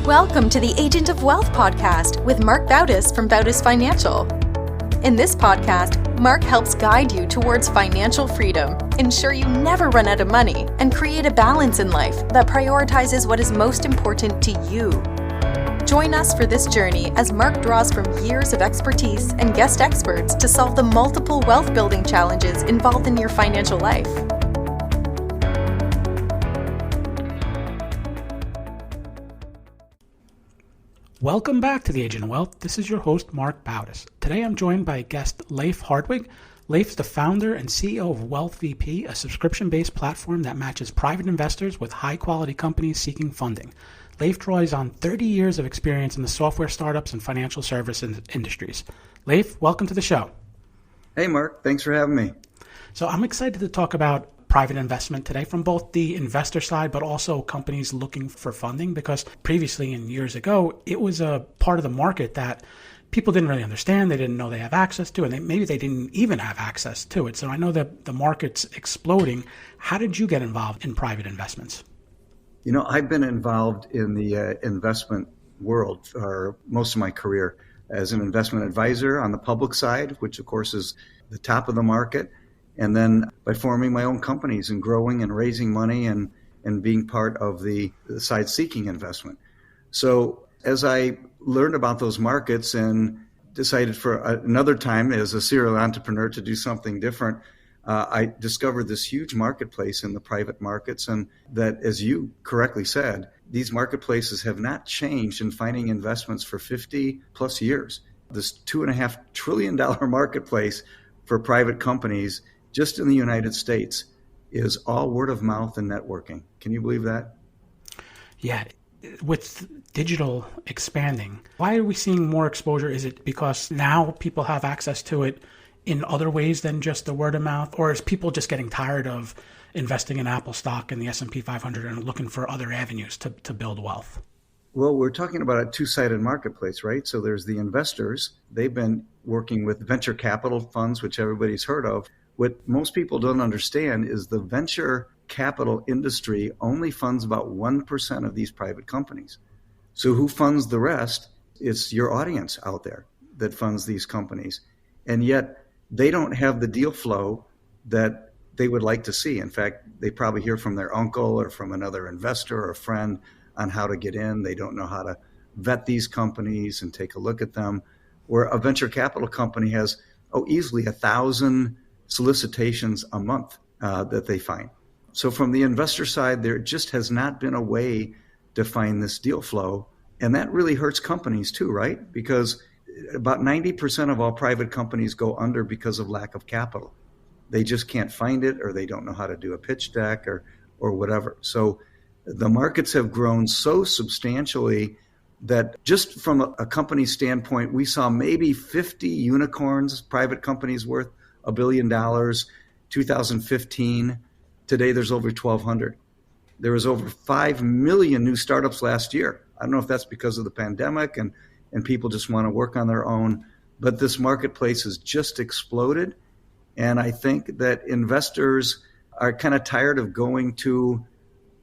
Welcome to the Agent of Wealth podcast with Marc Bautis from Bautis Financial. In this podcast, Marc helps guide you towards financial freedom, ensure you never run out of money, and create a balance in life that prioritizes what is most important to you. Join us for this journey as Marc draws from years of expertise and guest experts to solve the multiple wealth building challenges involved in your financial life. Welcome back to the Agent of Wealth. This is your host, Marc Bautis. Today I'm joined by guest Leif Hartwig. Leif's the founder and CEO of WealthVP, a subscription-based platform that matches private investors with high-quality companies seeking funding. Leif draws on 30 years of experience in the software startups and financial services industries. Leif, welcome to the show. Hey, Marc. Thanks for having me. So I'm excited to talk about private investment today from both the investor side, but also companies looking for funding, because previously and years ago, it was a part of the market that people didn't really understand. They didn't know they have access to, and maybe they didn't even have access to it. So I know that the market's exploding. How did you get involved in private investments? You know, I've been involved in the investment world for most of my career as an investment advisor on the public side, which of course is the top of the market. And then by forming my own companies and growing and raising money and being part of the side seeking investment. So as I learned about those markets and decided for another time as a serial entrepreneur to do something different, I discovered this huge marketplace in the private markets. And that, as you correctly said, these marketplaces have not changed in finding investments for 50 plus years. This $2.5 trillion marketplace for private companies just in the United States is all word of mouth and networking. Can you believe that? Yeah. With digital expanding, why are we seeing more exposure? Is it because now people have access to it in other ways than just the word of mouth? Or is people just getting tired of investing in Apple stock and the S&P 500 and looking for other avenues to build wealth? Well, we're talking about a two-sided marketplace, right? So there's the investors. They've been working with venture capital funds, which everybody's heard of. What most people don't understand is the venture capital industry only funds about 1% of these private companies. So who funds the rest? It's your audience out there that funds these companies. And yet they don't have the deal flow that they would like to see. In fact, they probably hear from their uncle or from another investor or a friend on how to get in. They don't know how to vet these companies and take a look at them. Where a venture capital company has easily 1,000 solicitations a month that they find. So from the investor side, there just has not been a way to find this deal flow. And that really hurts companies too, right? Because about 90% of all private companies go under because of lack of capital. They just can't find it, or they don't know how to do a pitch deck or whatever. So the markets have grown so substantially that just from a company standpoint, we saw maybe 50 unicorns, private companies worth $1 billion, 2015. Today, there's over 1,200. There was over 5 million new startups last year. I don't know if that's because of the pandemic and people just want to work on their own, but this marketplace has just exploded. And I think that investors are kind of tired of going to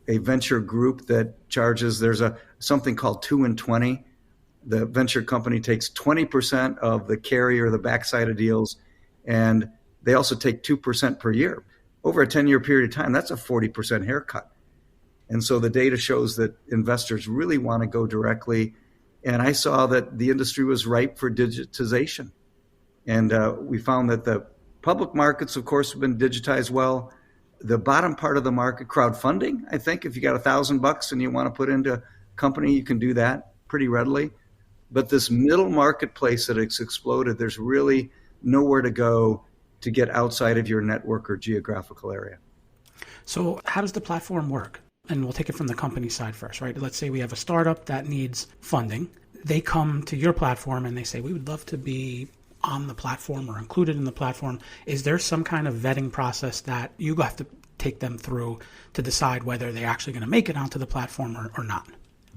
a venture group that charges, there's something called 2 and 20. The venture company takes 20% of the carry or the backside of deals, and they also take 2% per year. Over a 10-year period of time, that's a 40% haircut. And so the data shows that investors really want to go directly. And I saw that the industry was ripe for digitization. And we found that the public markets, of course, have been digitized well. The bottom part of the market, crowdfunding, I think if you got $1,000 and you want to put into a company, you can do that pretty readily. But this middle marketplace that has exploded, there's really nowhere to go to get outside of your network or geographical area. So how does the platform work? And we'll take it from the company side first, right? Let's say we have a startup that needs funding. They come to your platform and they say, we would love to be on the platform or included in the platform. Is there some kind of vetting process that you have to take them through to decide whether they're actually going to make it onto the platform or not?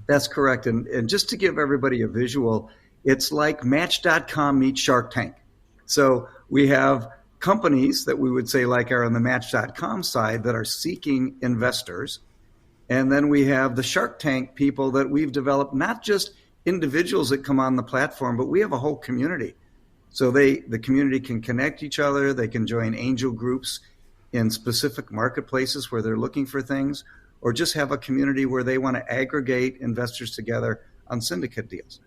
That's correct. And just to give everybody a visual, it's like Match.com meets Shark Tank. So we have companies that we would say like are on the Match.com side that are seeking investors. And then we have the Shark Tank people that we've developed, not just individuals that come on the platform, but we have a whole community. So the community can connect each other. They can join angel groups in specific marketplaces where they're looking for things, or just have a community where they want to aggregate investors together on syndicate deals.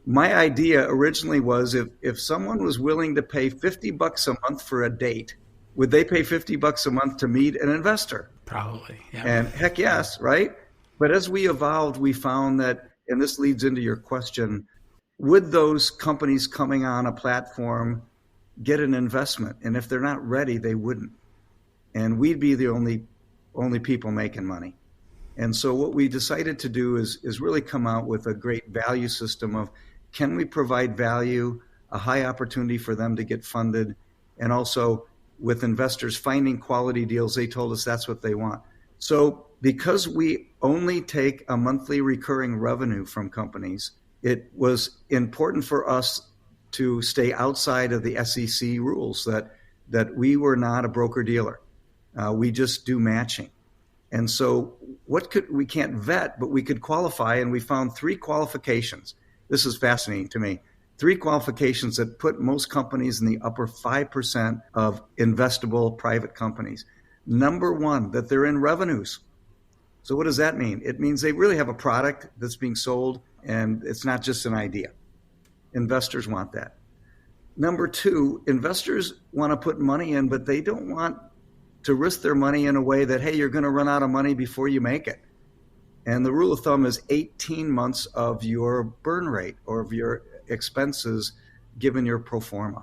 My idea originally was if someone was willing to pay $50 a month for a date, would they pay $50 a month to meet an investor? Probably, yeah. And heck yes, right? But as we evolved, we found that, and this leads into your question, would those companies coming on a platform get an investment? And if they're not ready, they wouldn't. And we'd be the only people making money. And so what we decided to do is really come out with a great value system of, can we provide value, a high opportunity for them to get funded, and also with investors finding quality deals, they told us that's what they want. So because we only take a monthly recurring revenue from companies, it was important for us to stay outside of the SEC rules that we were not a broker dealer. We just do matching. And so we can't vet, but we could qualify, and we found 3 qualifications. This is fascinating to me. 3 qualifications that put most companies in the upper 5% of investable private companies. Number 1, that they're in revenues. So what does that mean? It means they really have a product that's being sold, and it's not just an idea. Investors want that. Number 2, investors want to put money in, but they don't want to risk their money in a way that, hey, you're going to run out of money before you make it. And the rule of thumb is 18 months of your burn rate or of your expenses given your pro forma.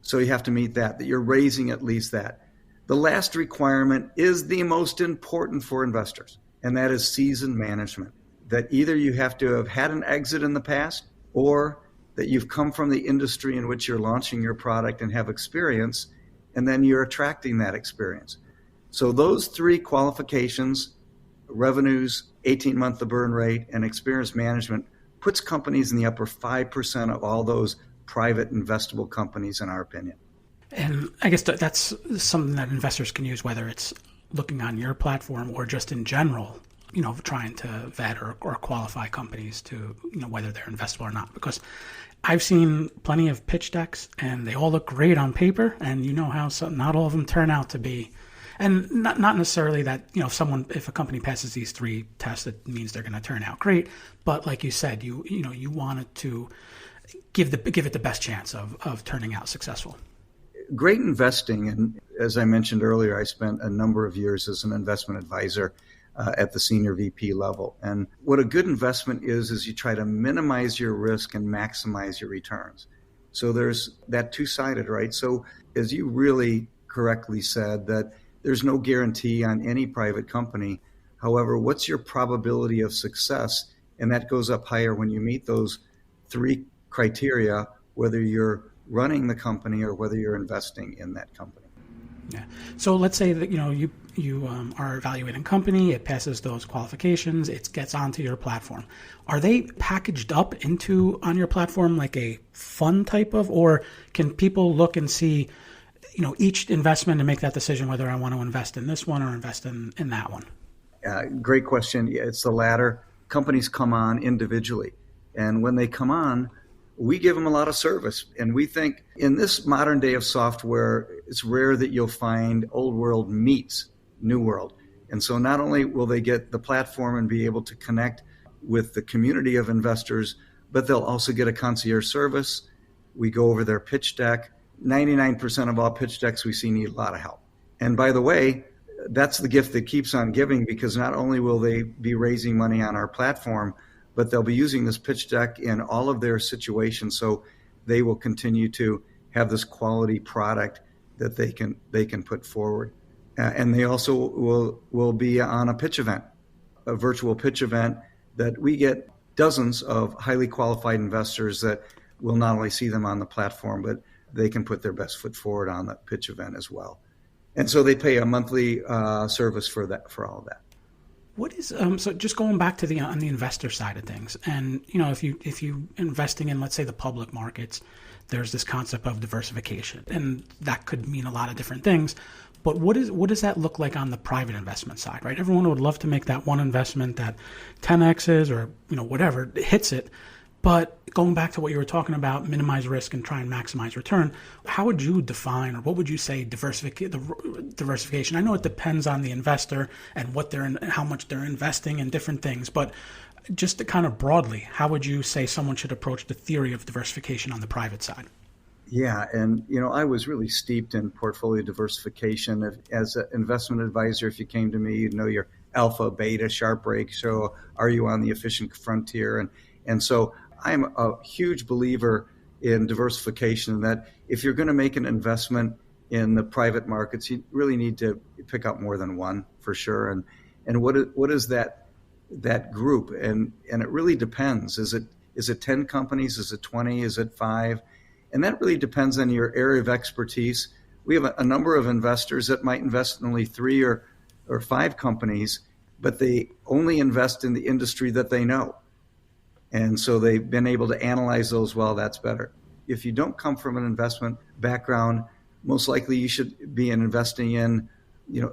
So you have to meet that you're raising at least that. The last requirement is the most important for investors, and that is seasoned management. That either you have to have had an exit in the past, or that you've come from the industry in which you're launching your product and have experience, and then you're attracting that experience. So those 3 qualifications, revenues, 18-month the burn rate, and experience management, puts companies in the upper 5% of all those private investable companies, in our opinion. And I guess that's something that investors can use, whether it's looking on your platform or just in general, trying to vet or qualify companies to, whether they're investable or not. Because I've seen plenty of pitch decks, and they all look great on paper, and how not all of them turn out to be. And not necessarily that, if a company passes these 3 tests, it means they're going to turn out great. But like you said, you wanted to give it the best chance of turning out successful. Great investing, and as I mentioned earlier, I spent a number of years as an investment advisor at the senior VP level. And what a good investment is you try to minimize your risk and maximize your returns. So there's that two-sided, right? So as you really correctly said, that there's no guarantee on any private company. However, what's your probability of success? And that goes up higher when you meet those 3 criteria, whether you're running the company or whether you're investing in that company. Yeah. So let's say that you are evaluating a company, it passes those qualifications, it gets onto your platform. Are they packaged up on your platform like a fund type of, or can people look and see each investment and make that decision whether I want to invest in this one or invest in that one? Great question. Yeah, it's the latter. Companies come on individually, and when they come on, we give them a lot of service. And we think in this modern day of software, it's rare that you'll find old world meets new world. And so not only will they get the platform and be able to connect with the community of investors, but they'll also get a concierge service. We go over their pitch deck. 99% of all pitch decks we see need a lot of help. And by the way, that's the gift that keeps on giving, because not only will they be raising money on our platform, but they'll be using this pitch deck in all of their situations. So they will continue to have this quality product that they can put forward. And they also will be on a pitch event, a virtual pitch event that we get dozens of highly qualified investors that will not only see them on the platform, but they can put their best foot forward on the pitch event as well. And so they pay a monthly service for all of that. What is so? Just going back to on the investor side of things, and if you investing in, let's say, the public markets, there's this concept of diversification, and that could mean a lot of different things. But what does that look like on the private investment side, right? Everyone would love to make that one investment that 10x's or whatever hits it. But going back to what you were talking about, minimize risk and try and maximize return, how would you define, or what would you say diversification? I know it depends on the investor and how much they're investing in different things, but just to kind of broadly, how would you say someone should approach the theory of diversification on the private side? Yeah, and I was really steeped in portfolio diversification. As an investment advisor, if you came to me, you'd know your alpha, beta, sharp break. So are you on the efficient frontier? And so I'm a huge believer in diversification, that if you're going to make an investment in the private markets, you really need to pick up more than one for sure. And what is that group? And it really depends. Is it 10 companies? Is it 20? Is it 5? And that really depends on your area of expertise. We have a number of investors that might invest in only 3 or 5 companies, but they only invest in the industry that they know. And so they've been able to analyze those well. That's better. If you don't come from an investment background, most likely you should be investing in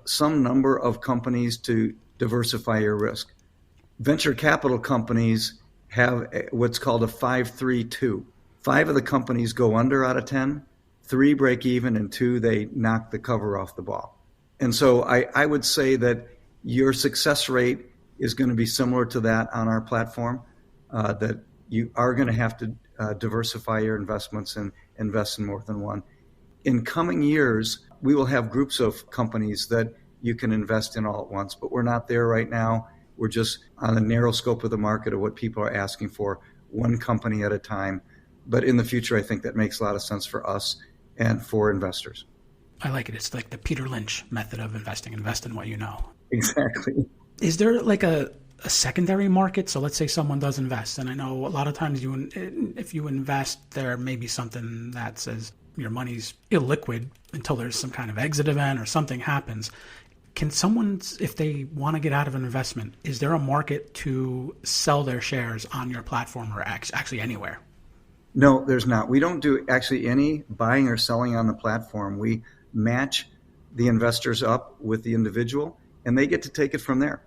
some number of companies to diversify your risk. Venture capital companies have what's called a 5-3-2. 5 of the companies go under out of 10, 3 break even, and 2, they knock the cover off the ball. And so I would say that your success rate is going to be similar to that on our platform, that you are going to have to diversify your investments and invest in more than one. In coming years, we will have groups of companies that you can invest in all at once, but we're not there right now. We're just on a narrow scope of the market of what people are asking for, one company at a time. But in the future, I think that makes a lot of sense for us and for investors. I like it. It's like the Peter Lynch method of investing. Invest in what you know. Exactly. Is there like a secondary market? So let's say someone does invest, and I know a lot of times if you invest, there may be something that says your money's illiquid until there's some kind of exit event or something happens. Can someone, if they want to get out of an investment, is there a market to sell their shares on your platform or actually anywhere? No, there's not. We don't do actually any buying or selling on the platform. We match the investors up with the individual, and they get to take it from there.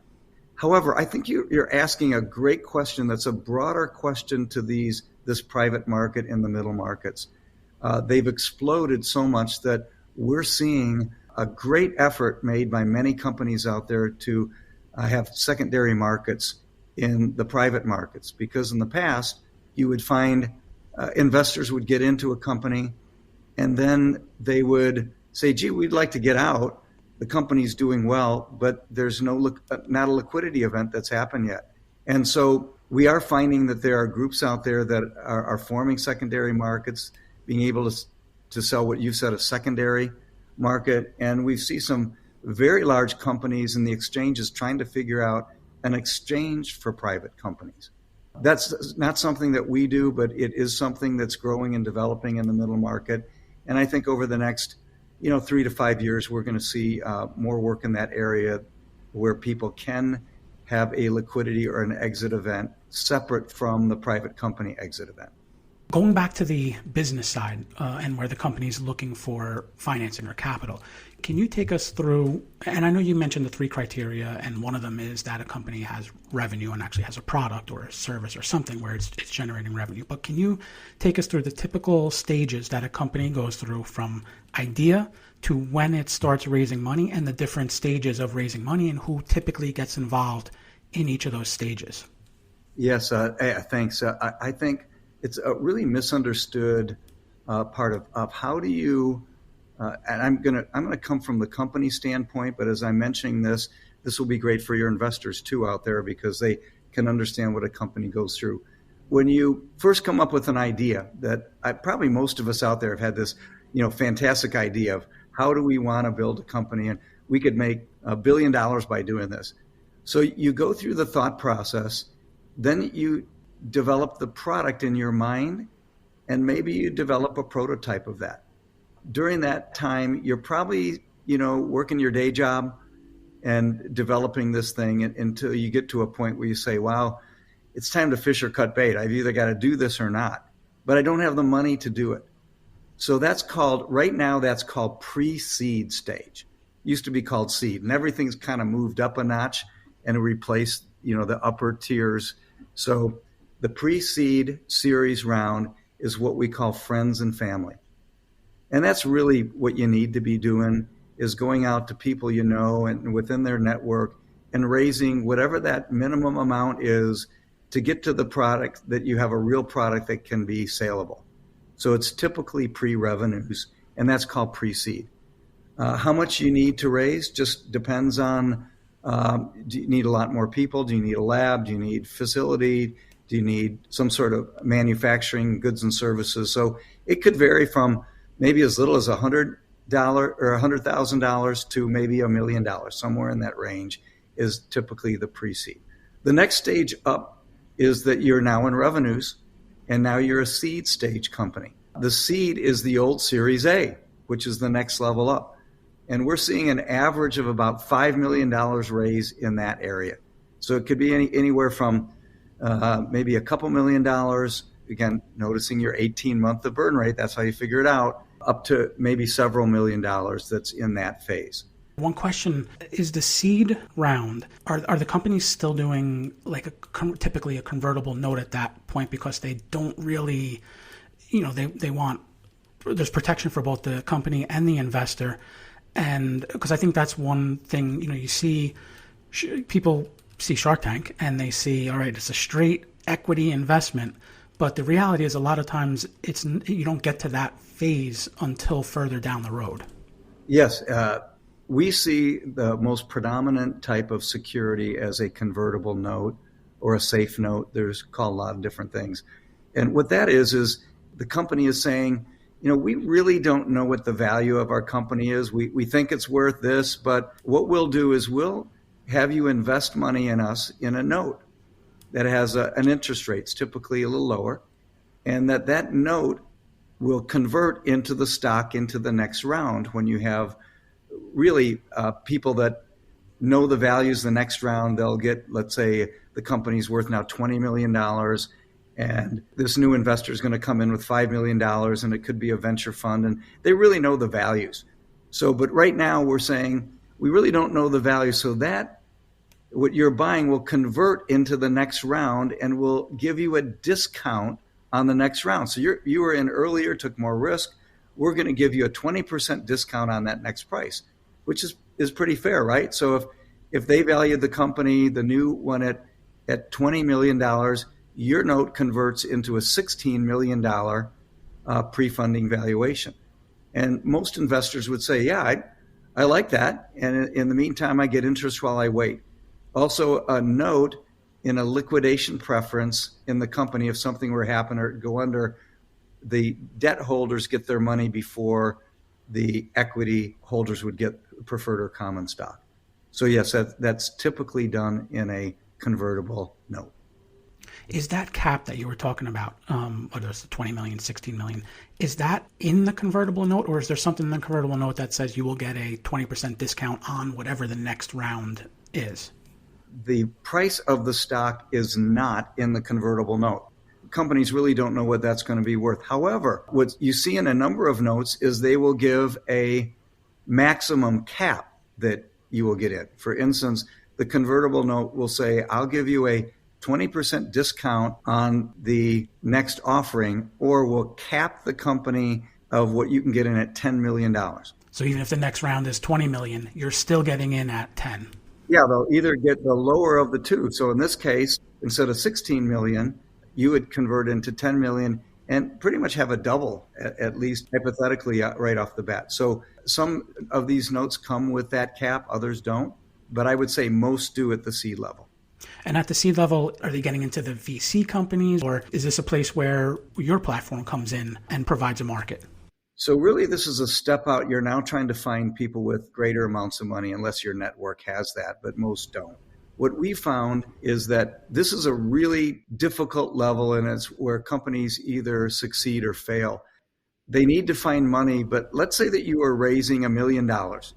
However, I think you're asking a great question that's a broader question to this private market and the middle markets. They've exploded so much that we're seeing a great effort made by many companies out there to have secondary markets in the private markets. Because in the past, you would find investors would get into a company and then they would say, gee, we'd like to get out. The company's doing well, but there's not a liquidity event that's happened yet. And so we are finding that there are groups out there that are forming secondary markets, being able to sell what you said, a secondary market. And we see some very large companies in the exchanges trying to figure out an exchange for private companies. That's not something that we do, but it is something that's growing and developing in the middle market. And I think over the next 3 to 5 years, we're going to see more work in that area where people can have a liquidity or an exit event separate from the private company exit event. Going back to the business side and where the company is looking for financing or capital, can you take us through, and I know you mentioned the 3 criteria, and one of them is that a company has revenue and actually has a product or a service or something where it's generating revenue. But can you take us through the typical stages that a company goes through from idea to when it starts raising money, and the different stages of raising money and who typically gets involved in each of those stages? Yes, thanks. I think it's a really misunderstood part of how do you, and I'm gonna come from the company standpoint, but as I'm mentioning this will be great for your investors too out there, because they can understand what a company goes through. When you first come up with an idea, that probably most of us out there have had this, fantastic idea of how do we want to build a company, and we could make $1 billion by doing this. So you go through the thought process, then you develop the product in your mind, and maybe you develop a prototype of that. During that time, you're probably, working your day job and developing this thing until you get to a point where you say, wow, it's time to fish or cut bait. I've either got to do this or not, but I don't have the money to do it. So right now that's called pre-seed stage. used to be called seed, and everything's kind of moved up a notch and replaced, the upper tiers. So the pre-seed series round is what we call friends and family. And that's really what you need to be doing, is going out to people and within their network and raising whatever that minimum amount is to get to the product that you have a real product that can be saleable. So it's typically pre-revenues, and that's called pre-seed. How much you need to raise just depends on, do you need a lot more people? Do you need a lab? Do you need facility? Do you need some sort of manufacturing goods and services? So it could vary from maybe as little as $100 or $100,000 to maybe $1 million. Somewhere in that range is typically the pre-seed. The next stage up is that you're now in revenues, and now you're a seed stage company. The seed is the old Series A, which is the next level up. And we're seeing an average of about $5 million raised in that area. So it could be anywhere from maybe a couple $1 million, again, noticing your 18-month of burn rate, that's how you figure it out, up to maybe several $1 million that's in that phase. One question is, the seed round, are the companies still doing typically a convertible note at that point, because they don't really, they want, there's protection for both the company and the investor. And because I think that's one thing, you see people see Shark Tank and they see, all right, it's a straight equity investment. But the reality is a lot of times you don't get to that phase until further down the road. Yes. We see the most predominant type of security as a convertible note or a safe note. There's called a lot of different things. And what that is the company is saying, we really don't know what the value of our company is. We think it's worth this, but what we'll do is we'll have you invest money in us in a note that has an interest rate, it's typically a little lower, and that note will convert into the stock into the next round when you have really people that know the values the next round. They'll get, let's say the company's worth now $20 million, and this new investor is going to come in with $5 million, and it could be a venture fund, and they really know the values. So, but right now we're saying we really don't know the value, so that what you're buying will convert into the next round and will give you a discount on the next round. So you were in earlier, took more risk. We're going to give you a 20% discount on that next price, which is pretty fair, right? So if they valued the company, the new one at $20 million, your note converts into a $16 million pre-funding valuation. And most investors would say, yeah, I like that. And in the meantime, I get interest while I wait. Also, a note in a liquidation preference in the company, if something were to happen or go under, the debt holders get their money before the equity holders would get preferred or common stock. So yes, that's typically done in a convertible note. Is that cap that you were talking about, whether it's the 20 million, 16 million, is that in the convertible note, or is there something in the convertible note that says you will get a 20% discount on whatever the next round is? The price of the stock is not in the convertible note. Companies really don't know what that's going to be worth. However, what you see in a number of notes is they will give a maximum cap that you will get in. For instance, the convertible note will say, I'll give you a 20% discount on the next offering, or we'll cap the company of what you can get in at $10 million. So even if the next round is 20 million, you're still getting in at 10. Yeah, they'll either get the lower of the two. So in this case, instead of 16 million, you would convert into 10 million and pretty much have a double, at least hypothetically, right off the bat. So some of these notes come with that cap, others don't. But I would say most do at the seed level. And at the seed level, are they getting into the VC companies, or is this a place where your platform comes in and provides a market? So really, this is a step out. You're now trying to find people with greater amounts of money, unless your network has that, but most don't. What we found is that this is a really difficult level, and it's where companies either succeed or fail. They need to find money, but let's say that you are raising $1 million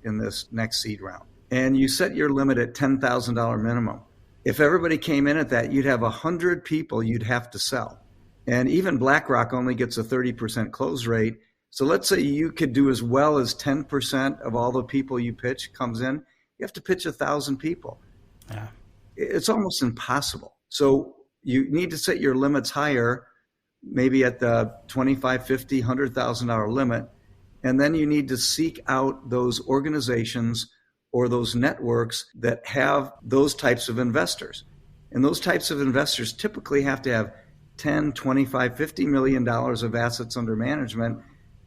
in this next seed round, and you set your limit at $10,000 minimum. If everybody came in at that, you'd have 100 people you'd have to sell. And even BlackRock only gets a 30% close rate. So let's say you could do as well as 10% of all the people you pitch comes in. You have to pitch 1,000 people. Yeah. It's almost impossible. So you need to set your limits higher, maybe at the $25,000, $50,000, $100,000 limit. And then you need to seek out those organizations or those networks that have those types of investors. And those types of investors typically have to have 10, 25, $50 million of assets under management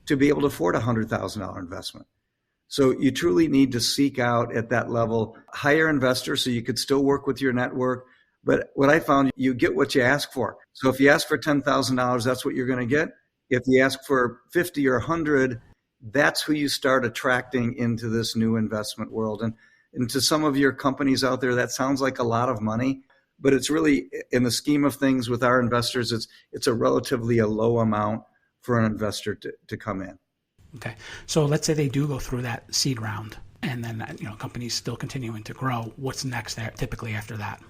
to be able to afford a $100,000 investment. So you truly need to seek out at that level higher investors so you could still work with your network. But what I found, you get what you ask for. So if you ask for $10,000, that's what you're going to get. If you ask for 50 or 100, that's who you start attracting into this new investment world. And to some of your companies out there, that sounds like a lot of money, but it's really, in the scheme of things with our investors, it's a relatively a low amount for an investor to come in. Okay. So let's say they do go through that seed round and then, companies still continuing to grow. What's next there typically after that?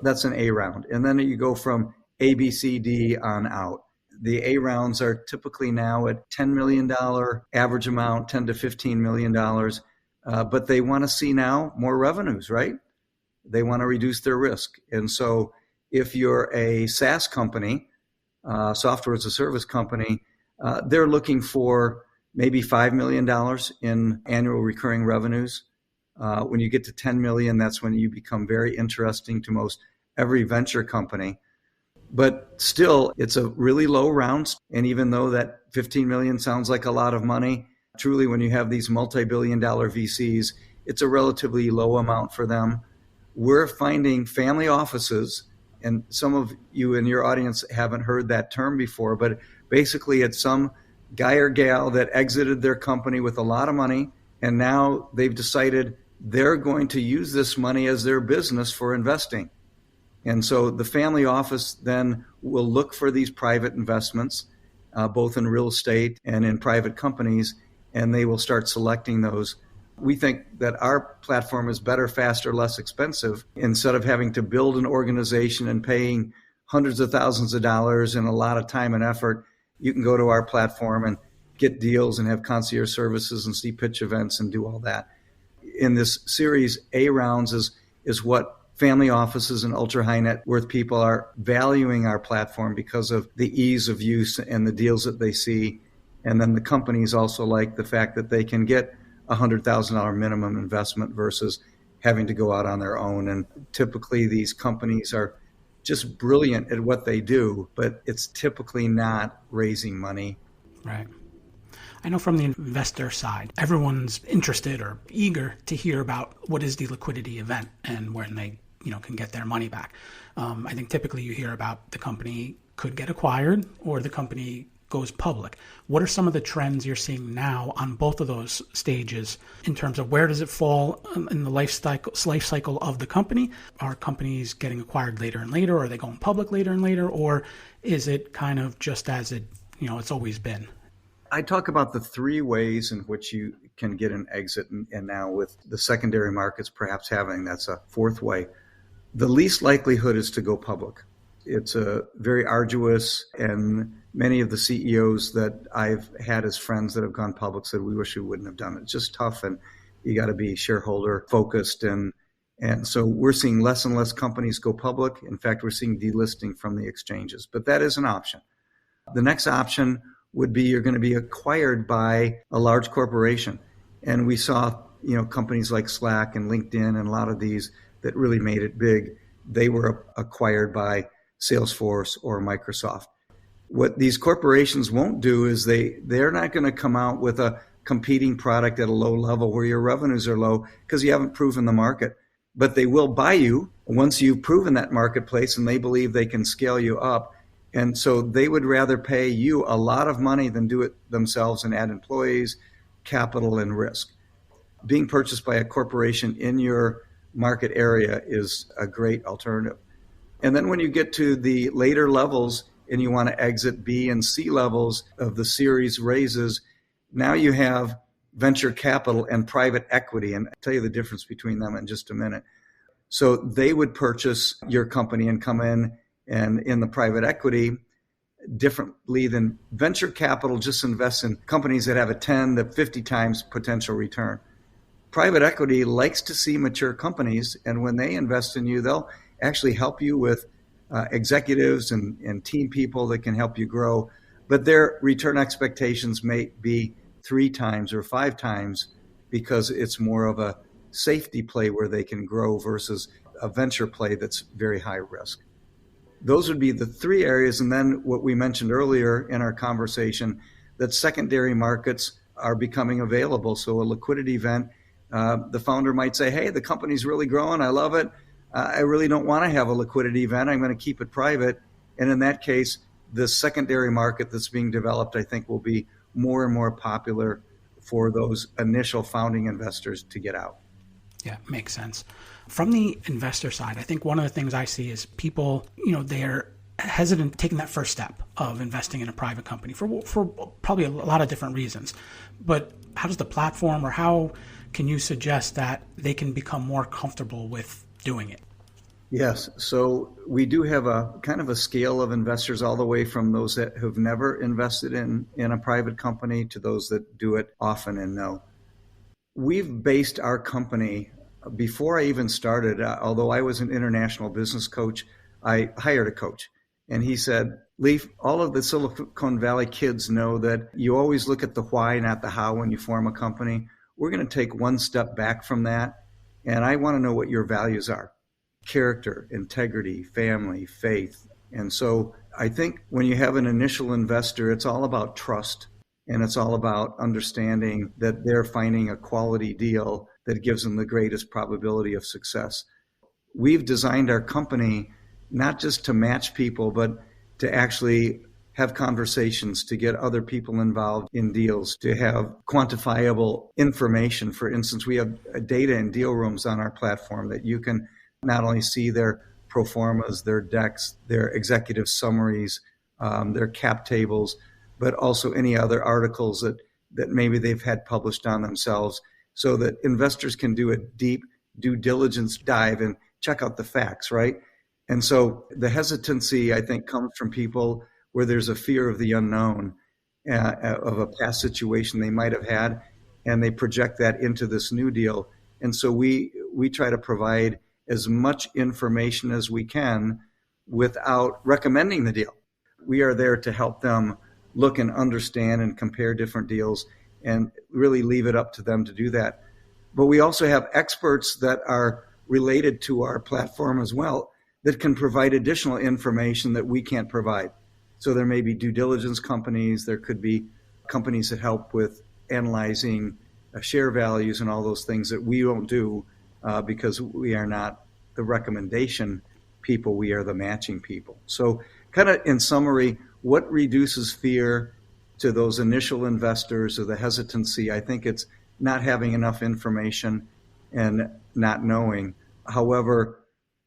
That's an A round. And then you go from A, B, C, D on out. The A rounds are typically now at $10 million average amount, $10 to $15 million. But they want to see now more revenues, right? They want to reduce their risk. And so if you're a SaaS company, software as a service company, they're looking for maybe $5 million in annual recurring revenues. When you get to 10 million, that's when you become very interesting to most every venture company. But still, it's a really low round. And even though that 15 million sounds like a lot of money, truly when you have these multi-billion-dollar VCs, it's a relatively low amount for them. We're finding family offices, and some of you in your audience haven't heard that term before, but basically it's some guy or gal that exited their company with a lot of money, and now they've decided they're going to use this money as their business for investing. And so the family office then will look for these private investments, both in real estate and in private companies, and they will start selecting those. We think that our platform is better, faster, less expensive. Instead of having to build an organization and paying hundreds of thousands of dollars and a lot of time and effort, you can go to our platform and get deals and have concierge services and see pitch events and do all that. In this series, A rounds is what family offices and ultra high net worth people are valuing our platform because of the ease of use and the deals that they see. And then the companies also like the fact that they can get $100,000 minimum investment versus having to go out on their own. And typically these companies are just brilliant at what they do, but it's typically not raising money. Right. I know from the investor side, everyone's interested or eager to hear about what is the liquidity event and when they can get their money back. I think typically you hear about the company could get acquired or the company goes public. What are some of the trends you're seeing now on both of those stages in terms of where does it fall in the life cycle of the company? Are companies getting acquired later and later? Are they going public later and later? Or is it kind of just as it's always been? I talk about the three ways in which you can get an exit, and now with the secondary markets perhaps that's a fourth way. The least likelihood is to go public. It's a very arduous, and many of the CEOs that I've had as friends that have gone public said, we wish we wouldn't have done it. It's just tough, and you got to be shareholder focused. And so we're seeing less and less companies go public. In fact, we're seeing delisting from the exchanges, but that is an option. The next option would be you're going to be acquired by a large corporation. And we saw, companies like Slack and LinkedIn and a lot of these that really made it big. They were acquired by Salesforce or Microsoft. What these corporations won't do is they're not going to come out with a competing product at a low level where your revenues are low because you haven't proven the market. But they will buy you once you've proven that marketplace and they believe they can scale you up. And so they would rather pay you a lot of money than do it themselves and add employees, capital, and risk. Being purchased by a corporation in your market area is a great alternative. And then when you get to the later levels and you want to exit B and C levels of the series raises, now you have venture capital and private equity. And I'll tell you the difference between them in just a minute. So they would purchase your company and come in, and in the private equity, differently than venture capital just invests in companies that have a 10 to 50 times potential return. Private equity likes to see mature companies, and when they invest in you, they'll actually help you with executives and team people that can help you grow. But their return expectations may be 3 times or 5 times because it's more of a safety play where they can grow versus a venture play that's very high risk. Those would be the 3 areas. And then what we mentioned earlier in our conversation, that secondary markets are becoming available. So a liquidity event, the founder might say, hey, the company's really growing. I love it. I really don't want to have a liquidity event. I'm going to keep it private. And in that case, the secondary market that's being developed, I think, will be more and more popular for those initial founding investors to get out. Yeah, makes sense. From the investor side, I think one of the things I see is people, they're hesitant taking that first step of investing in a private company for probably a lot of different reasons. But how does the platform, or how can you suggest that they can become more comfortable with doing it? Yes. So we do have a kind of a scale of investors, all the way from those that have never invested in a private company to those that do it often and know. We've based our company, before I even started, although I was an international business coach, I hired a coach. And he said, Leif, all of the Silicon Valley kids know that you always look at the why, not the how, when you form a company. We're going to take one step back from that. And I want to know what your values are: character, integrity, family, faith. And so I think when you have an initial investor, it's all about trust. And it's all about understanding that they're finding a quality deal that gives them the greatest probability of success. We've designed our company not just to match people, but to actually have conversations, to get other people involved in deals, to have quantifiable information. For instance, we have data and deal rooms on our platform that you can not only see their pro formas, their decks, their executive summaries, their cap tables, but also any other articles that maybe they've had published on themselves, so that investors can do a deep due diligence dive and check out the facts, right? And so the hesitancy, I think, comes from people where there's a fear of the unknown, of a past situation they might have had, and they project that into this new deal. And so we try to provide as much information as we can without recommending the deal. We are there to help them look and understand and compare different deals, and really leave it up to them to do that. But we also have experts that are related to our platform as well that can provide additional information that we can't provide. So there may be due diligence companies, there could be companies that help with analyzing share values and all those things that we won't do because we are not the recommendation people, we are the matching people. So kind of in summary, what reduces fear to those initial investors, or the hesitancy? I think it's not having enough information and not knowing. However,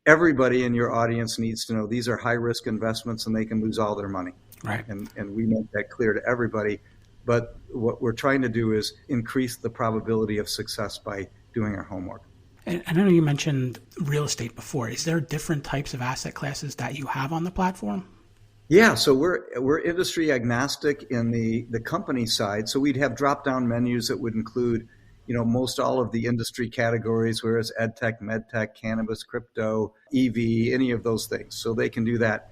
everybody in your audience needs to know these are high-risk investments and they can lose all their money. Right. And we make that clear to everybody. But what we're trying to do is increase the probability of success by doing our homework. And I know you mentioned real estate before. Is there different types of asset classes that you have on the platform? Yeah, so we're industry agnostic in the company side. So we'd have drop-down menus that would include, most all of the industry categories, whereas edtech, medtech, cannabis, crypto, EV, any of those things. So they can do that.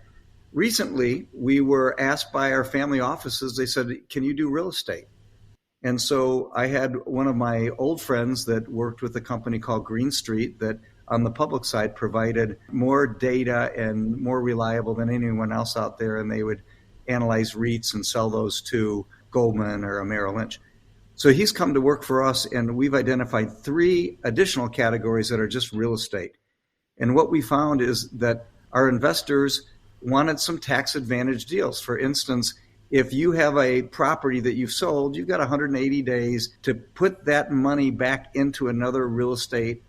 Recently, we were asked by our family offices, they said, can you do real estate? And so I had one of my old friends that worked with a company called Green Street that on the public side provided more data and more reliable than anyone else out there. And they would analyze REITs and sell those to Goldman or a Merrill Lynch. So he's come to work for us, and we've identified 3 additional categories that are just real estate. And what we found is that our investors wanted some tax advantage deals. For instance, if you have a property that you've sold, you've got 180 days to put that money back into another real estate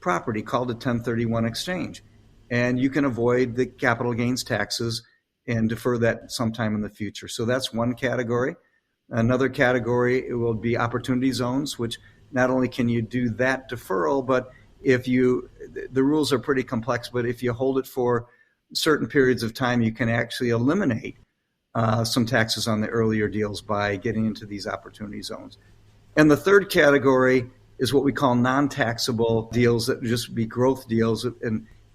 property called a 1031 exchange. And you can avoid the capital gains taxes and defer that sometime in the future. So that's one category. Another category, it will be opportunity zones, which not only can you do that deferral, but the rules are pretty complex, but if you hold it for certain periods of time, you can actually eliminate some taxes on the earlier deals by getting into these opportunity zones. And the third category is what we call non-taxable deals that just be growth deals,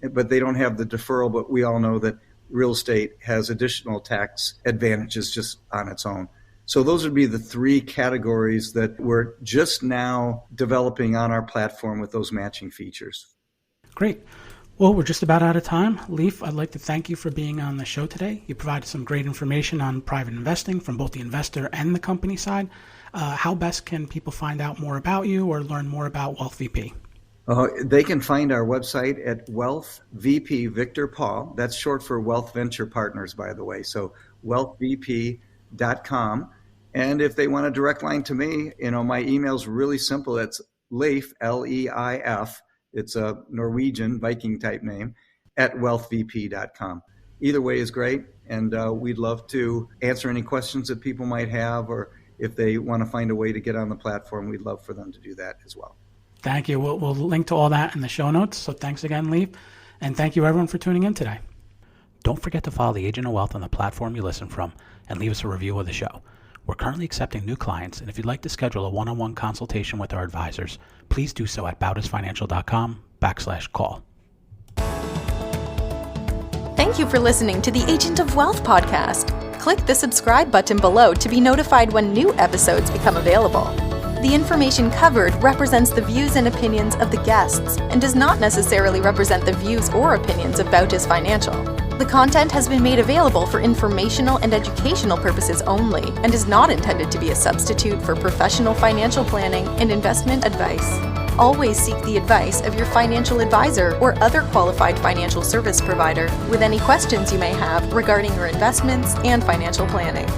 but they don't have the deferral. But we all know that real estate has additional tax advantages just on its own. So those would be the three categories that we're just now developing on our platform with those matching features. Great. Well, we're just about out of time. Leif, I'd like to thank you for being on the show today. You provided some great information on private investing from both the investor and the company side. How best can people find out more about you or learn more about WealthVP? They can find our website at WealthVP Victor Paul. That's short for Wealth Venture Partners, by the way. So wealthvp.com. And if they want a direct line to me, my email's really simple. It's Leif, L-E-I-F. It's a Norwegian Viking type name at wealthvp.com. Either way is great. And we'd love to answer any questions that people might have, or if they want to find a way to get on the platform, we'd love for them to do that as well. Thank you. We'll link to all that in the show notes. So thanks again, Leif. And thank you everyone for tuning in today. Don't forget to follow the Agent of Wealth on the platform you listen from and leave us a review of the show. We're currently accepting new clients, and if you'd like to schedule a one-on-one consultation with our advisors, please do so at bautisfinancial.com/call. Thank you for listening to the Agent of Wealth podcast. Click the subscribe button below to be notified when new episodes become available. The information covered represents the views and opinions of the guests and does not necessarily represent the views or opinions of Bautis Financial. The content has been made available for informational and educational purposes only and is not intended to be a substitute for professional financial planning and investment advice. Always seek the advice of your financial advisor or other qualified financial service provider with any questions you may have regarding your investments and financial planning.